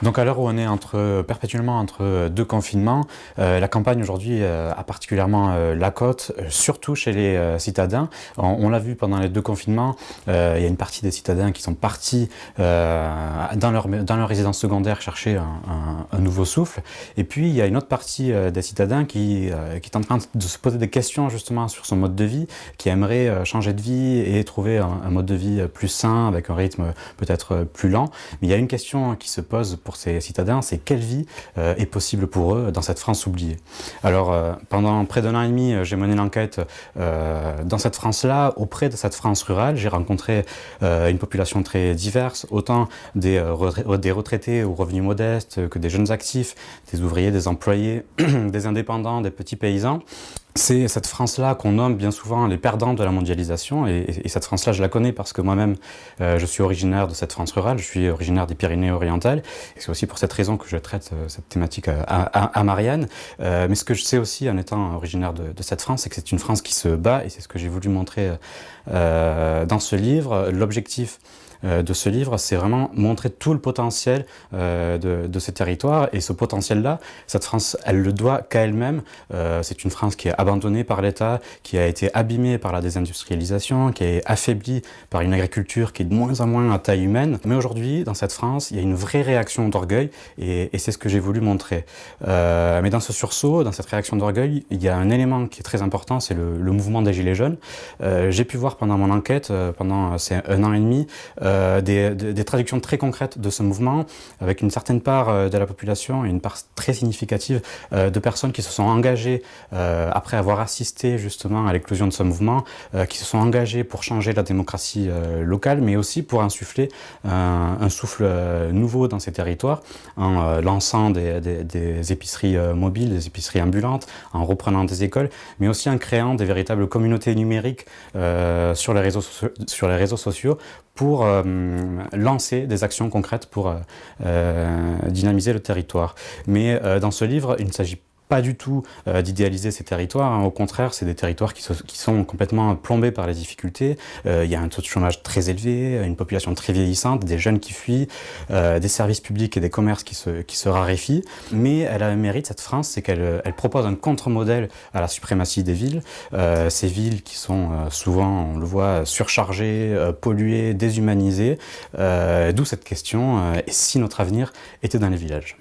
Donc à l'heure où on est perpétuellement entre deux confinements, la campagne aujourd'hui a particulièrement la cote, surtout chez les citadins. On l'a vu pendant les deux confinements, il y a une partie des citadins qui sont partis dans leur résidence secondaire chercher un nouveau souffle. Et puis il y a une autre partie des citadins qui est en train de se poser des questions justement sur son mode de vie, qui aimerait changer de vie et trouver un mode de vie plus sain, avec un rythme peut-être plus lent. Mais il y a une question qui se pose pour ces citadins, c'est quelle vie est possible pour eux dans cette France oubliée. Alors, pendant près d'1 an et demi, j'ai mené l'enquête dans cette France-là, auprès de cette France rurale. J'ai rencontré une population très diverse, autant des retraités aux revenus modestes que des jeunes actifs, des ouvriers, des employés, des indépendants, des petits paysans. C'est cette France-là qu'on nomme bien souvent les perdants de la mondialisation, et cette France-là, je la connais parce que moi-même, je suis originaire de cette France rurale, je suis originaire des Pyrénées-Orientales, et c'est aussi pour cette raison que je traite cette thématique à Marianne. Mais ce que je sais aussi en étant originaire de cette France, c'est que c'est une France qui se bat, et c'est ce que j'ai voulu montrer dans ce livre. L'objectif de ce livre, c'est vraiment montrer tout le potentiel de ces territoires, et ce potentiel-là, cette France, elle le doit qu'à elle-même. C'est une France qui est abandonnée par l'État, qui a été abîmée par la désindustrialisation, qui est affaiblie par une agriculture qui est de moins en moins à taille humaine. Mais aujourd'hui, dans cette France, il y a une vraie réaction d'orgueil, et c'est ce que j'ai voulu montrer. Mais dans ce sursaut, dans cette réaction d'orgueil, il y a un élément qui est très important, c'est le mouvement des Gilets jaunes. J'ai pu voir pendant mon enquête, pendant ces 1 an et demi, des traductions très concrètes de ce mouvement, avec une certaine part de la population et une part très significative de personnes qui se sont engagées après avoir assisté justement à l'éclosion de ce mouvement, qui se sont engagées pour changer la démocratie locale, mais aussi pour insuffler un souffle nouveau dans ces territoires, en lançant des épiceries mobiles, des épiceries ambulantes, en reprenant des écoles, mais aussi en créant des véritables communautés numériques sur les réseaux sociaux pour lancer des actions concrètes pour dynamiser le territoire. Mais dans ce livre, il ne s'agit pas du tout d'idéaliser ces territoires, hein. Au contraire, c'est des territoires qui sont complètement plombés par les difficultés. Il y a un taux de chômage très élevé, une population très vieillissante, des jeunes qui fuient, des services publics et des commerces qui se raréfient. Mais elle a un mérite, cette France, c'est qu'elle propose un contre-modèle à la suprématie des villes. Ces villes qui sont souvent, on le voit, surchargées, polluées, déshumanisées. D'où cette question, et si notre avenir était dans les villages ?